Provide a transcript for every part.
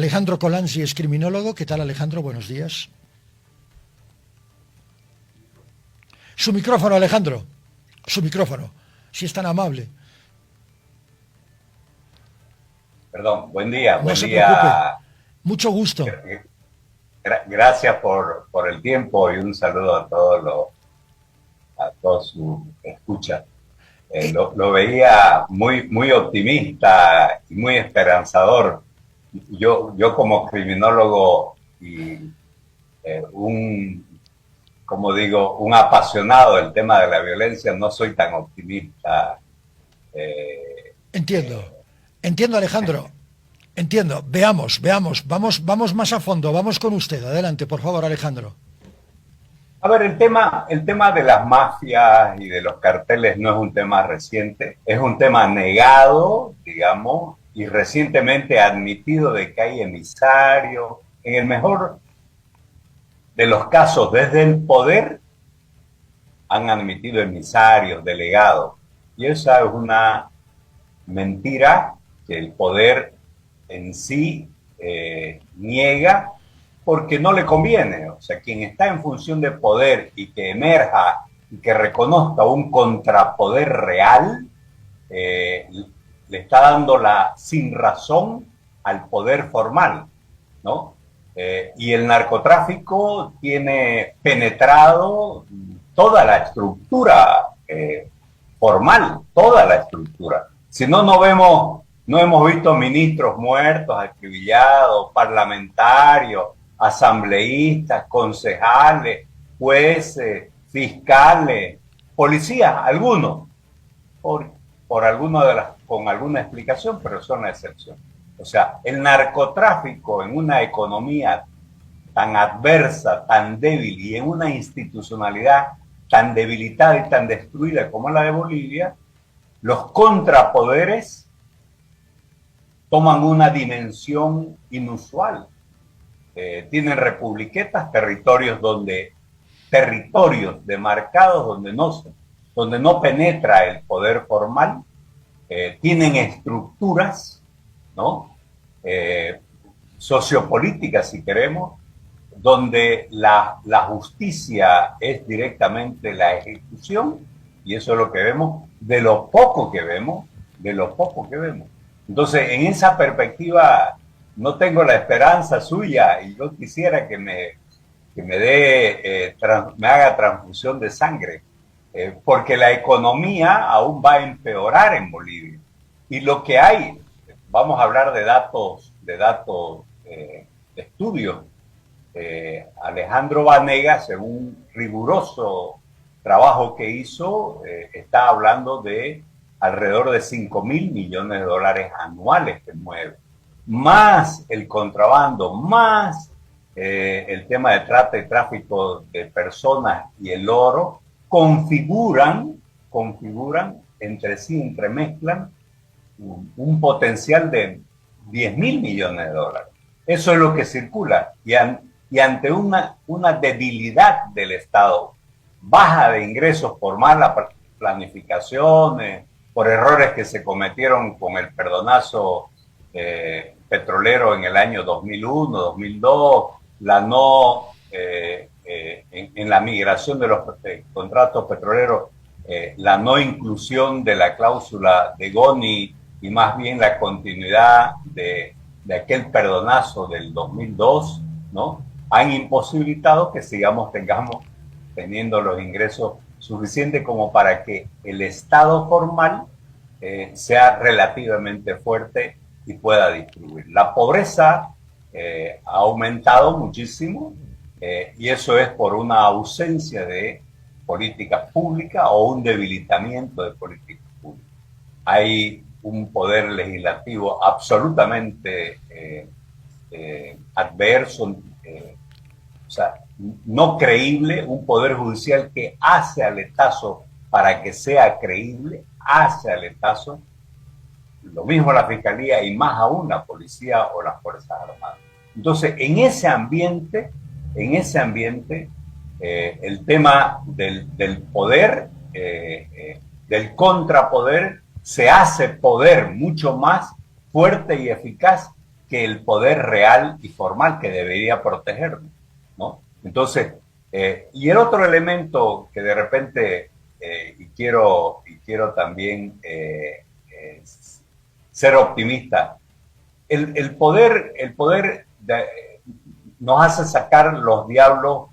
Alejandro Colanzi es criminólogo. ¿Qué tal, Alejandro? Buenos días. Su micrófono, Alejandro. Su micrófono, si es tan amable. Perdón, buen día, No buen se preocupe. día. Mucho gusto. Gracias por el tiempo y un saludo a todos sus escuchas. Lo veía muy optimista y muy esperanzador. Yo como criminólogo y como digo, un apasionado del tema de la violencia, no soy tan optimista. Entiendo, Alejandro. Entiendo. Veamos. Vamos más a fondo. Vamos con usted. Adelante, por favor, Alejandro. A ver, el tema de las mafias y de los carteles no es un tema reciente, es un tema negado, digamos, y recientemente admitido de que hay emisarios, en el mejor de los casos, desde el poder, han admitido emisarios, delegados, y esa es una mentira que el poder en sí niega porque no le conviene. O sea, quien está en función de poder y que emerja y que reconozca un contrapoder real, le está dando la sin razón al poder formal, ¿no? Y el narcotráfico tiene penetrado toda la estructura formal, toda la estructura. Si no, no hemos visto ministros muertos, acribillados, parlamentarios, asambleístas, concejales, jueces, fiscales, policías, algunos, por alguno con alguna explicación, pero son la excepción. O sea, el narcotráfico en una economía tan adversa, tan débil y en una institucionalidad tan debilitada y tan destruida como la de Bolivia, los contrapoderes toman una dimensión inusual. Tienen republiquetas, territorios demarcados donde no penetra el poder formal, tienen estructuras, ¿no? Sociopolíticas, si queremos, donde la justicia es directamente la ejecución, y eso es lo que vemos, de lo poco que vemos. Entonces, en esa perspectiva, no tengo la esperanza suya, y yo quisiera que me haga transfusión de sangre, porque la economía aún va a empeorar en Bolivia. Y lo que hay, vamos a hablar de datos, de estudios. Alejandro Banega, según un riguroso trabajo que hizo, está hablando de alrededor de 5.000 millones de dólares anuales que mueve, más el contrabando, más el tema de trata y tráfico de personas y el oro, configuran entre sí, entremezclan un potencial de 10.000 millones de dólares. Eso es lo que circula. Y ante una debilidad del Estado, baja de ingresos por mala planificación, por errores que se cometieron con el perdonazo petrolero en el año 2001, 2002, en la migración de los contratos petroleros, la no inclusión de la cláusula de Goni y más bien la continuidad de aquel perdonazo del 2002, ¿no? Han imposibilitado que tengamos teniendo los ingresos suficientes como para que el Estado formal sea relativamente fuerte y pueda distribuir. La pobreza ha aumentado muchísimo y eso es por una ausencia de políticas públicas o un debilitamiento de políticas públicas. Hay un poder legislativo absolutamente adverso, o sea, no creíble, un poder judicial que hace aletazo para que sea creíble, hace aletazo, lo mismo la Fiscalía y más aún la Policía o las Fuerzas Armadas. Entonces, en ese ambiente, el tema del poder, del contrapoder, se hace poder mucho más fuerte y eficaz que el poder real y formal que debería protegernos, ¿no? Entonces, y el otro elemento que de repente, quiero también ser optimista, el poder nos hace sacar los diablos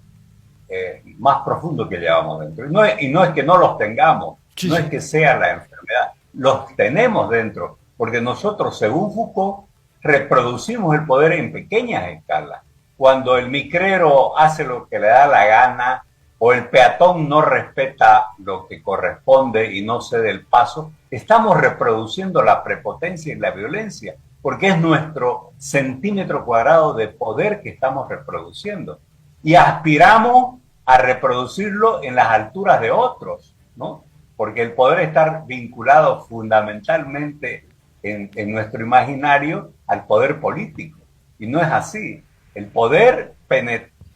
más profundos que llevamos dentro. Y no es que no los tengamos, sí, no sí. es que sea la enfermedad, los tenemos dentro, porque nosotros, según Foucault, reproducimos el poder en pequeñas escalas. Cuando el micrero hace lo que le da la gana, o el peatón no respeta lo que corresponde y no cede el paso, estamos reproduciendo la prepotencia y la violencia, porque es nuestro centímetro cuadrado de poder que estamos reproduciendo. Y aspiramos a reproducirlo en las alturas de otros, ¿no? Porque el poder está vinculado fundamentalmente en nuestro imaginario al poder político. Y no es así. El poder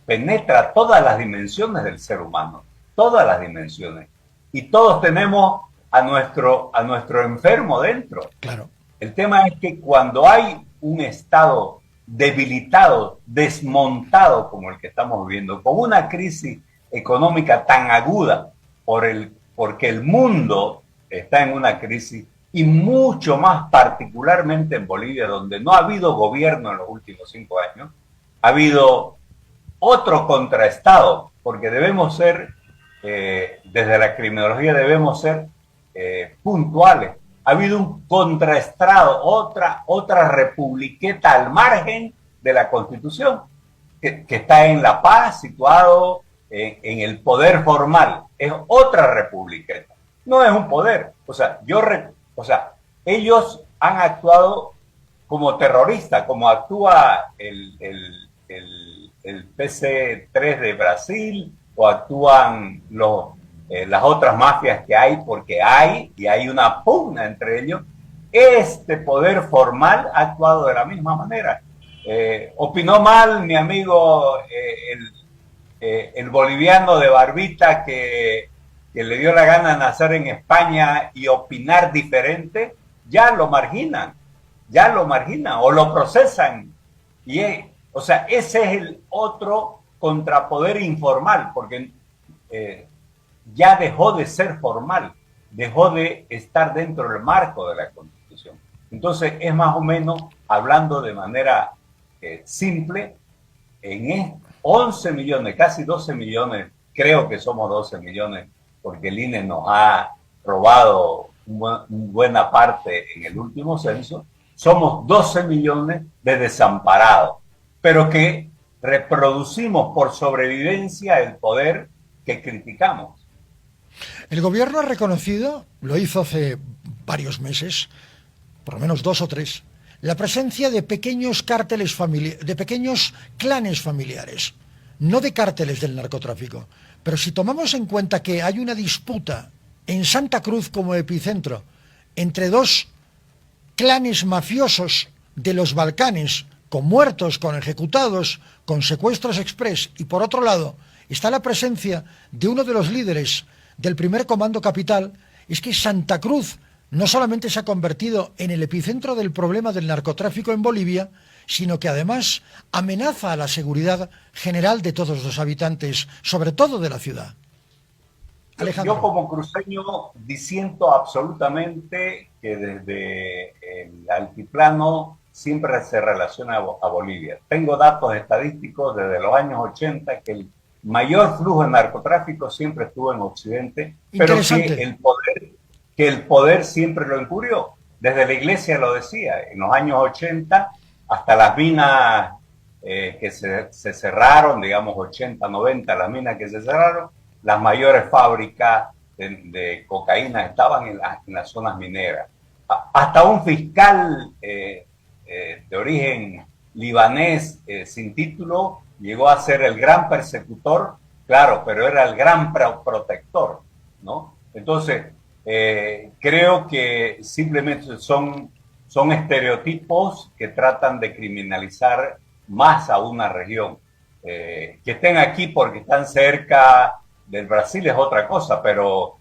penetra todas las dimensiones del ser humano, todas las dimensiones. Y todos tenemos a nuestro enfermo dentro. Claro. El tema es que cuando hay un Estado debilitado, desmontado como el que estamos viviendo, con una crisis económica tan aguda porque el mundo está en una crisis, y mucho más particularmente en Bolivia, donde no ha habido gobierno en los últimos 5 años, ha habido otro contraestado, porque debemos ser, desde la criminología debemos ser puntuales. Ha habido un contraestado, otra republiqueta al margen de la Constitución, que está en La Paz, situado en el poder formal. Es otra republiqueta, no es un poder. O sea, ellos han actuado como terroristas, como actúa el PC3 de Brasil, o actúan las otras mafias que hay, porque hay una pugna entre ellos. Este poder formal ha actuado de la misma manera. Opinó mal mi amigo el boliviano de barbita que le dio la gana de nacer en España y opinar diferente, ya lo marginan o lo procesan. O sea, ese es el otro contrapoder informal, porque ya dejó de ser formal, dejó de estar dentro del marco de la Constitución. Entonces, es más o menos, hablando de manera simple, en 11 millones, casi 12 millones, creo que somos 12 millones, porque el INE nos ha robado buena parte en el último censo, somos 12 millones de desamparados, pero que reproducimos por sobrevivencia el poder que criticamos. El gobierno ha reconocido, lo hizo hace varios meses, por lo menos 2 o 3, la presencia de pequeños cárteles de pequeños clanes familiares, no de cárteles del narcotráfico. Pero si tomamos en cuenta que hay una disputa en Santa Cruz como epicentro entre 2 clanes mafiosos de los Balcanes, con muertos, con ejecutados, con secuestros express, y por otro lado está la presencia de uno de los líderes del primer comando capital, es que Santa Cruz no solamente se ha convertido en el epicentro del problema del narcotráfico en Bolivia, sino que además amenaza a la seguridad general de todos los habitantes, sobre todo de la ciudad. Alejandro. Yo como cruceño disiento absolutamente que desde el altiplano siempre se relaciona a Bolivia. Tengo datos estadísticos desde los años 80 que el mayor flujo de narcotráfico siempre estuvo en Occidente, pero que el poder siempre lo encubrió. Desde la iglesia lo decía, en los años 80, hasta las minas que se cerraron, digamos 80, 90, las minas que se cerraron, las mayores fábricas de cocaína estaban en las zonas mineras. Hasta un fiscal de origen libanés sin título llegó a ser el gran persecutor, claro, pero era el gran protector, ¿no? Entonces, creo que simplemente son estereotipos que tratan de criminalizar más a una región. Que estén aquí porque están cerca del Brasil es otra cosa, pero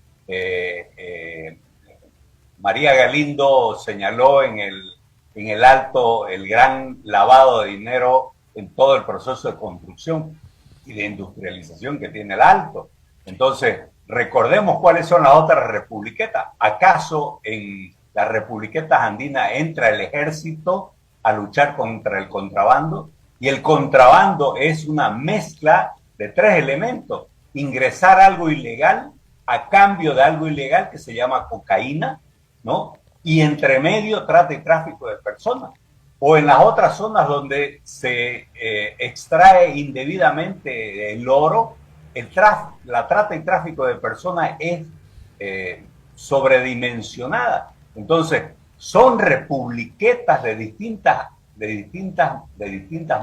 María Galindo señaló en en el Alto el gran lavado de dinero en todo el proceso de construcción y de industrialización que tiene el Alto. Entonces, recordemos cuáles son las otras republiquetas. ¿Acaso en las republiquetas andinas entra el ejército a luchar contra el contrabando? Y el contrabando es una mezcla de tres elementos. Ingresar algo ilegal a cambio de algo ilegal que se llama cocaína, ¿no? Y entre medio trata y tráfico de personas. O en las otras zonas donde se extrae indebidamente el oro, la trata y tráfico de personas es sobredimensionada. Entonces, son republiquetas de distintas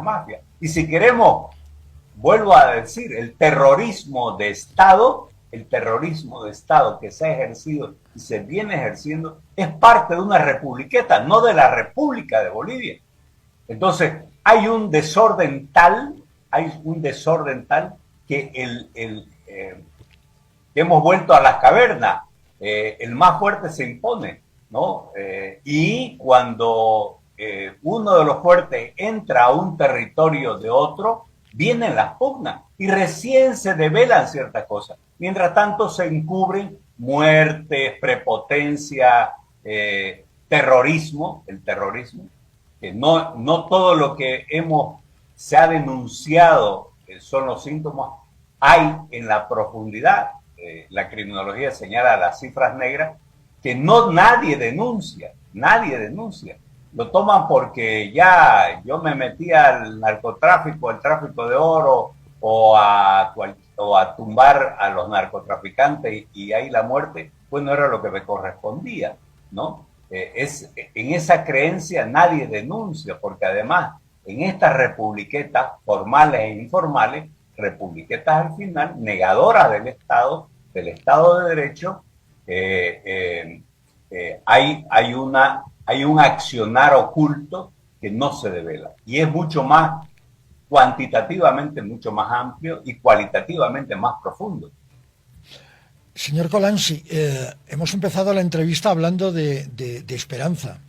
mafias. Y si queremos, vuelvo a decir, el terrorismo de Estado que se ha ejercido y se viene ejerciendo, es parte de una republiqueta, no de la República de Bolivia. Entonces, hay un desorden tal que hemos vuelto a las cavernas, el más fuerte se impone, ¿no? Y cuando uno de los fuertes entra a un territorio de otro, vienen las pugnas y recién se develan ciertas cosas. Mientras tanto se encubren muertes, prepotencia, terrorismo, que no todo lo que se ha denunciado son los síntomas, hay en la profundidad. La criminología señala las cifras negras que nadie denuncia. Lo toman porque ya yo me metí al narcotráfico, al tráfico de oro o a tumbar a los narcotraficantes y ahí la muerte, pues no era lo que me correspondía, ¿no? En esa creencia nadie denuncia, porque además en estas republiquetas, formales e informales, republiquetas al final, negadoras del Estado de Derecho, hay un accionar oculto que no se devela y es mucho más cuantitativamente mucho más amplio y cualitativamente más profundo. Señor Colanzi, hemos empezado la entrevista hablando de esperanza.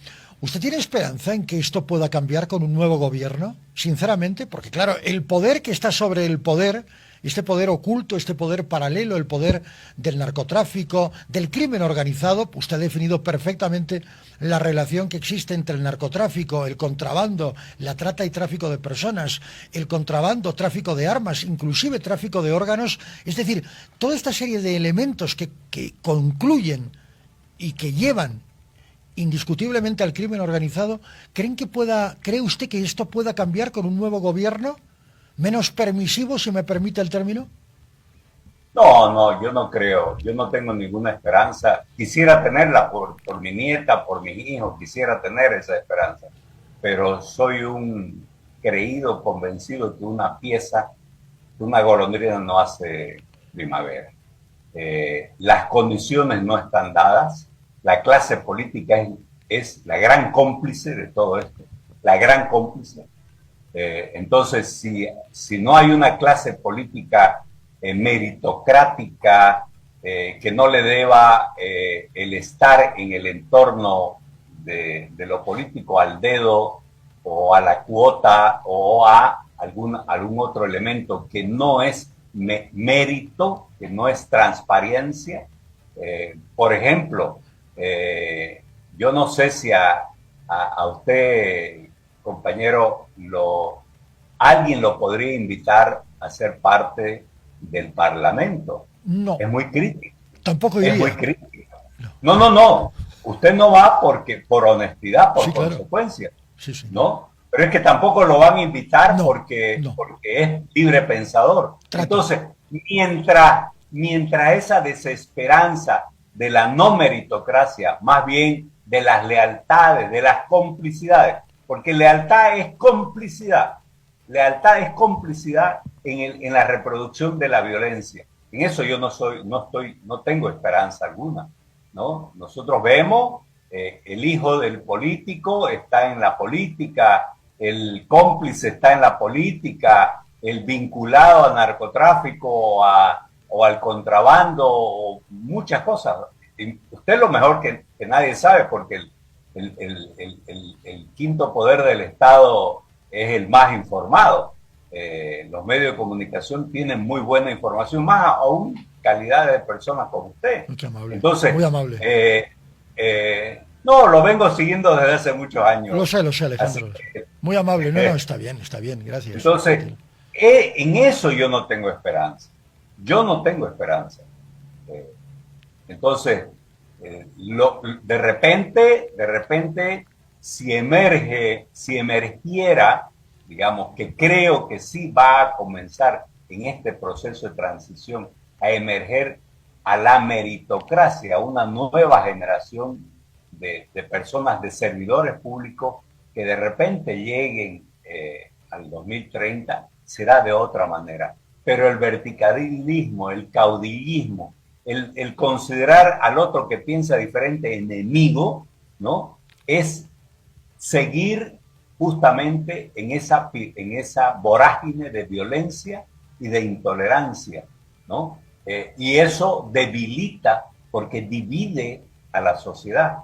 ¿Usted tiene esperanza en que esto pueda cambiar con un nuevo gobierno? Sinceramente, porque claro, el poder que está sobre el poder, este poder oculto, este poder paralelo, el poder del narcotráfico, del crimen organizado, usted ha definido perfectamente la relación que existe entre el narcotráfico, el contrabando, la trata y tráfico de personas, el contrabando, tráfico de armas, inclusive tráfico de órganos, es decir, toda esta serie de elementos que concluyen y que llevan indiscutiblemente al crimen organizado. ¿Cree usted que esto pueda cambiar con un nuevo gobierno? ¿Menos permisivo, si me permite el término? No, yo no creo. Yo no tengo ninguna esperanza. Quisiera tenerla por mi nieta, por mis hijos, quisiera tener esa esperanza. Pero soy un creído, convencido que una golondrina no hace primavera. Las condiciones no están dadas. La clase política es la gran cómplice de todo esto. La gran cómplice. Entonces, si no hay una clase política meritocrática que no le deba el estar en el entorno de lo político al dedo o a la cuota o a algún otro elemento que no es mérito, que no es transparencia. Por ejemplo, yo no sé si a usted, compañero, alguien lo podría invitar a ser parte del Parlamento. No. Es muy crítico. Tampoco iría. Es muy crítico. No. Usted no va por honestidad, por consecuencia. Sí. ¿No? Pero es que tampoco lo van a invitar porque es libre pensador. Entonces, mientras esa desesperanza de la no meritocracia, más bien de las lealtades, de las complicidades, porque lealtad es complicidad en la reproducción de la violencia. En eso yo no tengo esperanza alguna, ¿no? Nosotros vemos el hijo del político está en la política, el cómplice está en la política, el vinculado al narcotráfico o al contrabando, o muchas cosas. Y usted lo mejor que nadie sabe, porque el quinto poder del Estado es el más informado. Los medios de comunicación tienen muy buena información, más aún calidad de personas como usted. Mucho amable. Entonces, muy amable. No, lo vengo siguiendo desde hace muchos años. Lo sé, Alejandro. Muy amable. No, está bien, gracias. Entonces, en eso yo no tengo esperanza. Yo no tengo esperanza. Entonces, de repente, si emergiera, digamos, que creo que sí va a comenzar en este proceso de transición a emerger a la meritocracia, una nueva generación de personas, de servidores públicos que de repente lleguen al 2030, será de otra manera. Pero el verticalismo, el caudillismo, el considerar al otro que piensa diferente enemigo, ¿no? Es seguir justamente en esa vorágine de violencia y de intolerancia, ¿no? Y eso debilita porque divide a la sociedad.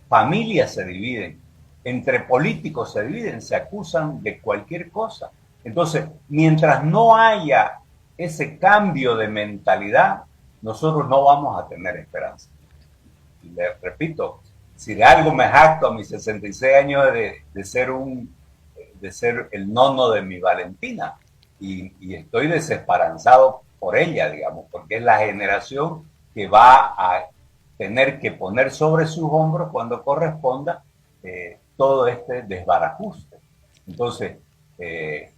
Familias se dividen, entre políticos se dividen, se acusan de cualquier cosa. Entonces, mientras no haya ese cambio de mentalidad, nosotros no vamos a tener esperanza. Y le repito, si de algo me jacto a mis 66 años de ser el nono de mi Valentina, y estoy desesperanzado por ella, digamos, porque es la generación que va a tener que poner sobre sus hombros cuando corresponda todo este desbarajuste. Entonces, de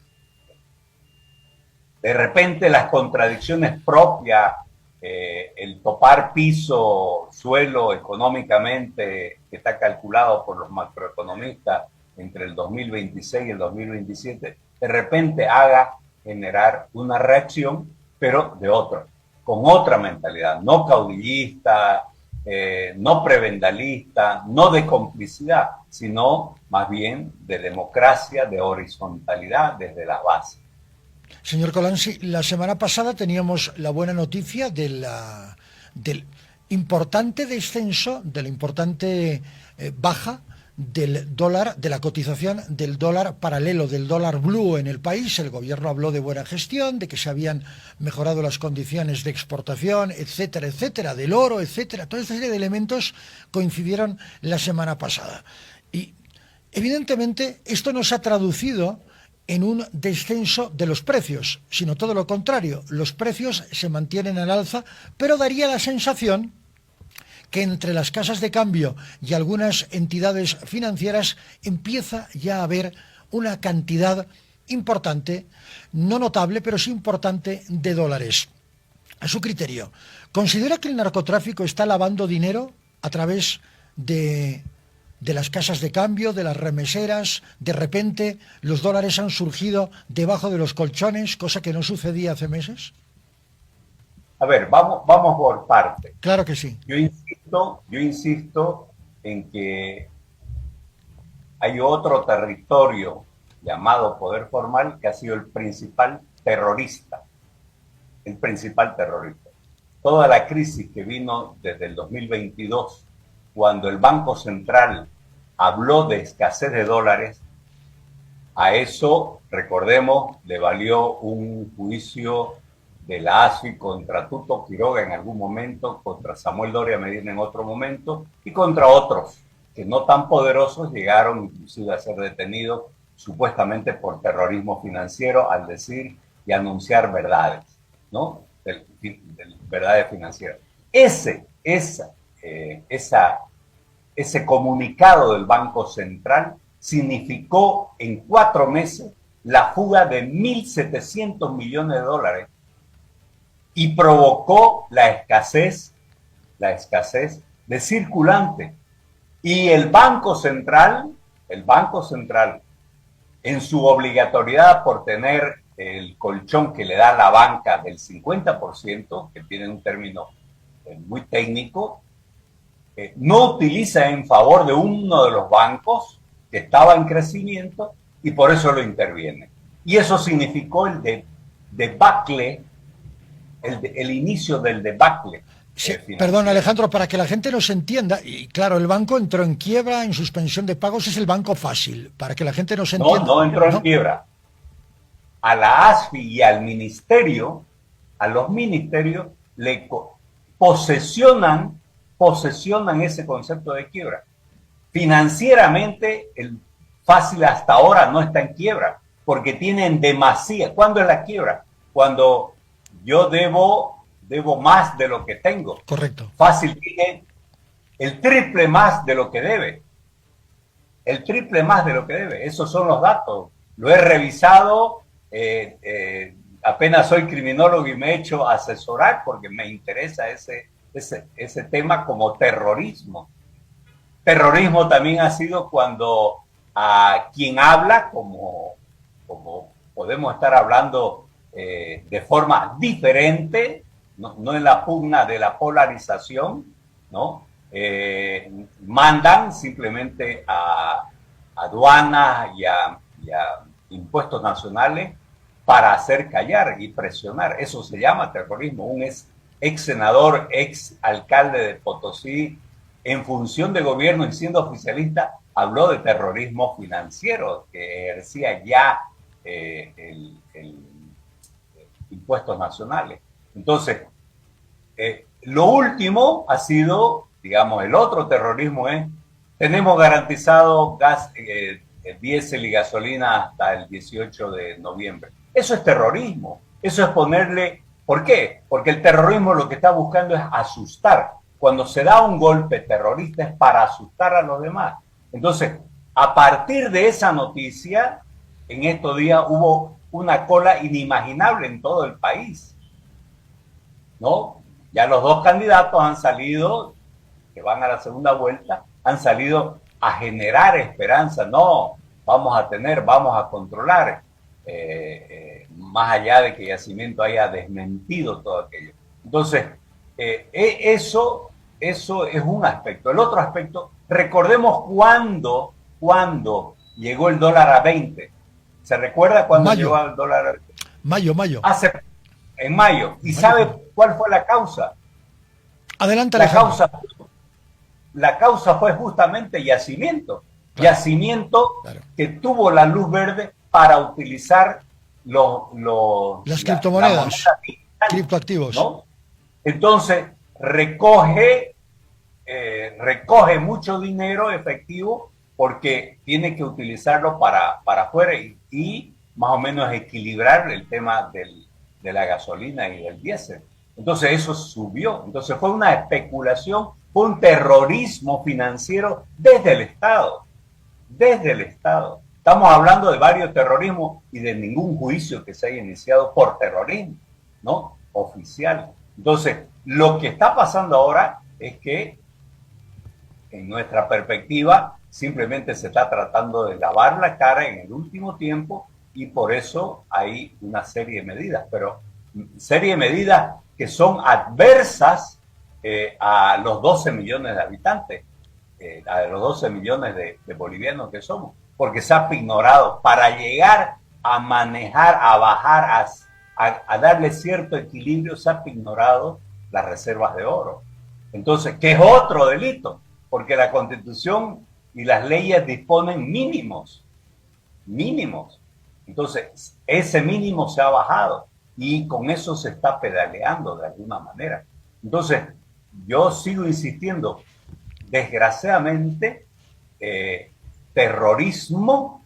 repente las contradicciones propias, el topar piso, suelo económicamente que está calculado por los macroeconomistas entre el 2026 y el 2027, de repente haga generar una reacción, pero de otra, con otra mentalidad, no caudillista, no prebendalista, no de complicidad, sino más bien de democracia, de horizontalidad desde la base. Señor Colanzi, la semana pasada teníamos la buena noticia del importante descenso, de la importante baja del dólar, de la cotización del dólar paralelo, del dólar blue en el país. El gobierno habló de buena gestión, de que se habían mejorado las condiciones de exportación, etcétera, etcétera, del oro, etcétera. Toda esta serie de elementos coincidieron la semana pasada. Y evidentemente esto no se ha traducido en un descenso de los precios, sino todo lo contrario. Los precios se mantienen al alza, pero daría la sensación que entre las casas de cambio y algunas entidades financieras empieza ya a haber una cantidad importante, no notable, pero sí importante, de dólares. A su criterio, ¿considera que el narcotráfico está lavando dinero a través de las casas de cambio, de las remeseras? De repente los dólares han surgido debajo de los colchones, cosa que no sucedía hace meses. A ver, vamos por partes. Claro que sí. Yo insisto en que hay otro territorio llamado poder formal que ha sido el principal terrorista. El principal terrorista. Toda la crisis que vino desde el 2022, cuando el Banco Central habló de escasez de dólares, a eso, recordemos, le valió un juicio de la ASFI contra Tuto Quiroga en algún momento, contra Samuel Doria Medina en otro momento, y contra otros que no tan poderosos llegaron inclusive a ser detenidos supuestamente por terrorismo financiero al decir y anunciar verdades, ¿no? Verdades financieras. Ese comunicado del Banco Central significó en 4 meses la fuga de 1.700 millones de dólares y provocó la escasez de circulante. Y el Banco Central, en su obligatoriedad por tener el colchón que le da la banca del 50%, que tiene un término muy técnico, no utiliza en favor de uno de los bancos que estaba en crecimiento y por eso lo interviene. Y eso significó el debacle, el inicio del debacle. Sí, perdón, financiera. Alejandro, para que la gente nos entienda, y claro, el banco entró en quiebra, en suspensión de pagos, es el banco fácil, para que la gente nos No, entienda, no entró en ¿no? quiebra. A la ASFI y al ministerio, a los ministerios, posesionan, posesionan ese concepto de quiebra. Financieramente, el fácil hasta ahora no está en quiebra, porque tienen demasía. ¿Cuándo es la quiebra? Cuando yo debo más de lo que tengo. Correcto. Fácil tiene el triple más de lo que debe. El triple más de lo que debe. Esos son los datos. Lo he revisado. Apenas soy criminólogo y me he hecho asesorar porque me interesa ese tema como terrorismo. Terrorismo también ha sido cuando a quien habla, como podemos estar hablando de forma diferente, no en la pugna de la polarización, ¿no? Mandan simplemente a aduanas y a impuestos nacionales para hacer callar y presionar. Eso se llama terrorismo. Un ex senador, ex alcalde de Potosí, en función de gobierno y siendo oficialista, habló de terrorismo financiero, que ejercía ya impuestos nacionales. Entonces, lo último ha sido, digamos, el otro terrorismo es, tenemos garantizado gas, diésel y gasolina hasta el 18 de noviembre. Eso es terrorismo, eso es ponerle... ¿Por qué? Porque el terrorismo lo que está buscando es asustar. Cuando se da un golpe terrorista es para asustar a los demás. Entonces, a partir de esa noticia, en estos días hubo una cola inimaginable en todo el país, ¿no? Ya los dos candidatos han salido, que van a la segunda vuelta, han salido a generar esperanza. No, vamos a controlar, más allá de que Yacimiento haya desmentido todo aquello. Entonces, eso es un aspecto. El otro aspecto, recordemos cuando llegó el dólar a 20. ¿Se recuerda cuando Mayo, llegó el dólar a 20? mayo. En mayo. ¿Y Mayo. sabe cuál fue la causa? Adelante, La Alejandro. causa fue justamente Yacimiento. Claro, Yacimiento claro. que tuvo la luz verde para utilizar Las criptomonedas, criptoactivos. ¿no? Entonces recoge mucho dinero efectivo porque tiene que utilizarlo para afuera y más o menos equilibrar el tema de la gasolina y del diésel. Entonces eso subió. Entonces fue una especulación, fue un terrorismo financiero desde el Estado. Desde el Estado. Estamos hablando de varios terrorismos y de ningún juicio que se haya iniciado por terrorismo, ¿no? Oficial. Entonces, lo que está pasando ahora es que, en nuestra perspectiva, simplemente se está tratando de lavar la cara en el último tiempo y por eso hay una serie de medidas, pero serie de medidas que son adversas a los 12 millones de habitantes, a los 12 millones de bolivianos que somos, porque se ha ignorado para llegar a manejar, a bajar, a darle cierto equilibrio, se ha ignorado las reservas de oro. Entonces, que es otro delito, porque la Constitución y las leyes disponen mínimos. Entonces, ese mínimo se ha bajado y con eso se está pedaleando de alguna manera. Entonces, yo sigo insistiendo, desgraciadamente, terrorismo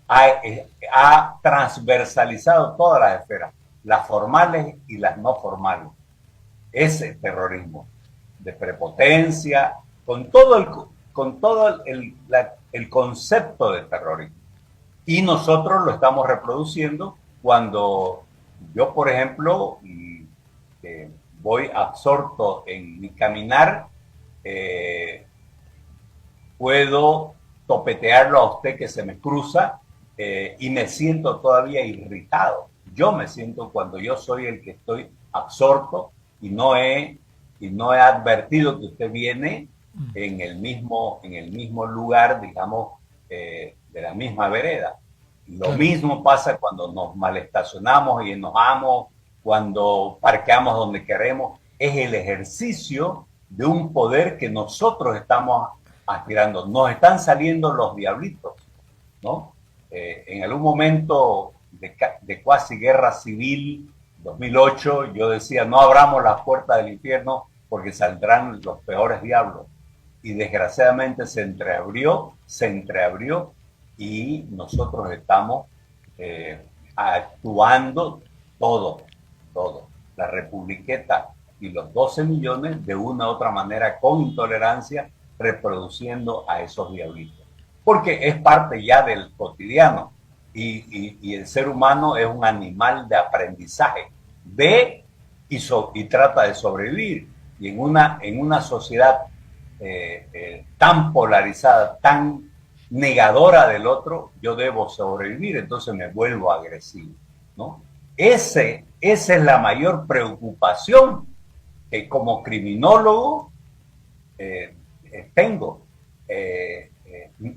ha transversalizado todas las esferas, las formales y las no formales. Ese terrorismo de prepotencia, con todo el concepto de terrorismo. Y nosotros lo estamos reproduciendo cuando yo, por ejemplo, voy absorto en mi caminar, puedo topetearlo a usted que se me cruza y me siento todavía irritado. Yo me siento cuando yo soy el que estoy absorto y no he advertido que usted viene en el mismo lugar, digamos, de la misma vereda. Lo Claro. mismo pasa cuando nos malestacionamos y enojamos, cuando parqueamos donde queremos. es el ejercicio de un poder que nosotros estamos aspirando. Nos están saliendo los diablitos, ¿no? En algún momento de cuasi guerra civil, 2008, yo decía, no abramos las puertas del infierno porque saldrán los peores diablos. Y desgraciadamente se entreabrió y nosotros estamos actuando todo. La republiqueta y los 12 millones de una u otra manera con intolerancia reproduciendo a esos diablitos. Porque es parte ya del cotidiano y el ser humano es un animal de aprendizaje, ve y trata de sobrevivir. Y en una sociedad tan polarizada, tan negadora del otro, yo debo sobrevivir, entonces me vuelvo agresivo, ¿no? Esa es la mayor preocupación que como criminólogo tengo.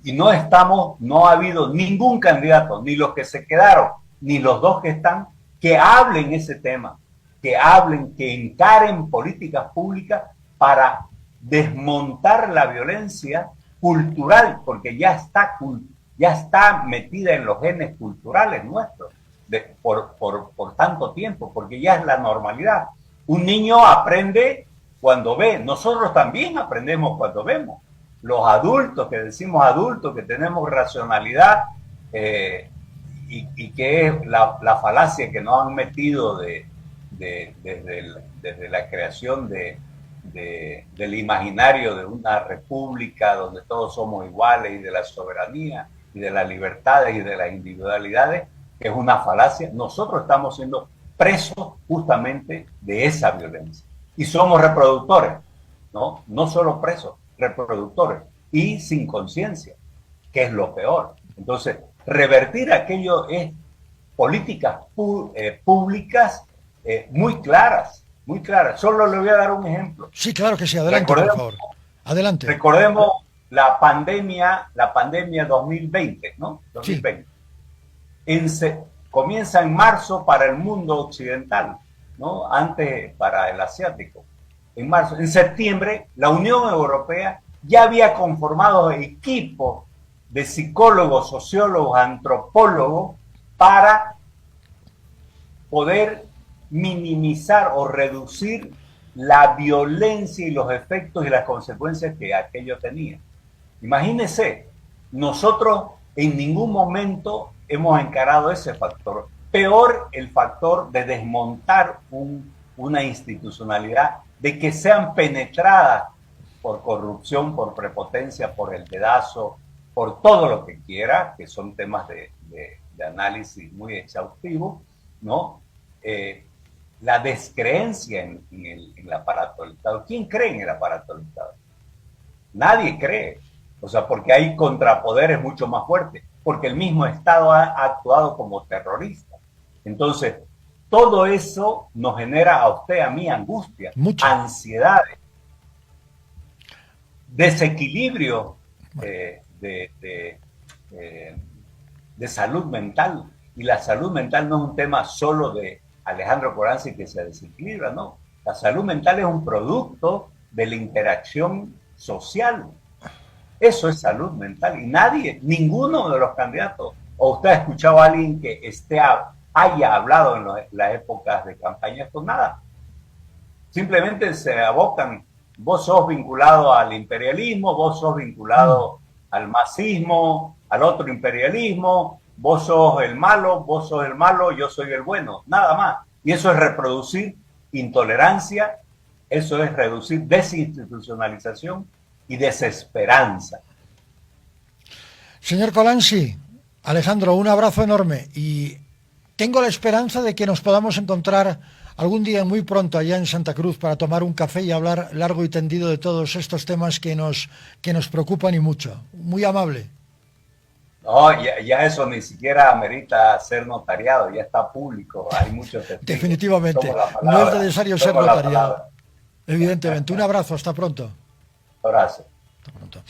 Y no ha habido ningún candidato, ni los que se quedaron, ni los dos que están, que hablen ese tema, que encaren políticas públicas para desmontar la violencia cultural, porque ya está metida en los genes culturales nuestros por tanto tiempo, porque ya es la normalidad. Un niño aprende cuando ve, nosotros también aprendemos cuando vemos. Los adultos, que decimos adultos, que tenemos racionalidad y que es la falacia que nos han metido desde la creación del imaginario de una república donde todos somos iguales y de la soberanía y de las libertades y de las individualidades, que es una falacia. Nosotros estamos siendo presos justamente de esa violencia y somos reproductores, no solo presos, reproductores y sin conciencia, que es lo peor. Entonces, revertir aquello es políticas públicas muy claras. Solo le voy a dar un ejemplo. Sí, claro que sí, adelante, por favor. Adelante. Recordemos la pandemia 2020, ¿no? 2020. Sí. Comienza en marzo para el mundo occidental, ¿no? Antes para el asiático. En marzo. En septiembre, la Unión Europea ya había conformado equipos de psicólogos, sociólogos, antropólogos para poder minimizar o reducir la violencia y los efectos y las consecuencias que aquello tenía. Imagínense, nosotros en ningún momento hemos encarado ese factor. Peor el factor de desmontar una institucionalidad, de que sean penetradas por corrupción, por prepotencia, por el dedazo, por todo lo que quiera, que son temas de análisis muy exhaustivos, ¿no? La descreencia en el aparato del Estado. ¿Quién cree en el aparato del Estado? Nadie cree. O sea, porque hay contrapoderes mucho más fuertes, porque el mismo Estado ha actuado como terrorista. Entonces, todo eso nos genera a usted, a mí, angustia, ansiedades, desequilibrio de salud mental. Y la salud mental no es un tema solo de Alejandro Corazzi que se desequilibra, no. La salud mental es un producto de la interacción social. Eso es salud mental. Y ninguno de los candidatos, o usted ha escuchado a alguien que haya hablado en las épocas de campaña, pues nada. Simplemente se abocan. Vos sos vinculado al imperialismo, vos sos vinculado al masismo, al otro imperialismo, vos sos el malo, yo soy el bueno, nada más. Y eso es reproducir intolerancia, eso es reducir desinstitucionalización y desesperanza. Señor Colanzi, Alejandro, un abrazo enorme y tengo la esperanza de que nos podamos encontrar algún día muy pronto allá en Santa Cruz para tomar un café y hablar largo y tendido de todos estos temas que nos preocupan y mucho. Muy amable. No, ya eso ni siquiera amerita ser notariado, ya está público, hay muchos testigos. Definitivamente, no es necesario ser notariado. Evidentemente. Un abrazo, hasta pronto. Abrazo. Hasta pronto.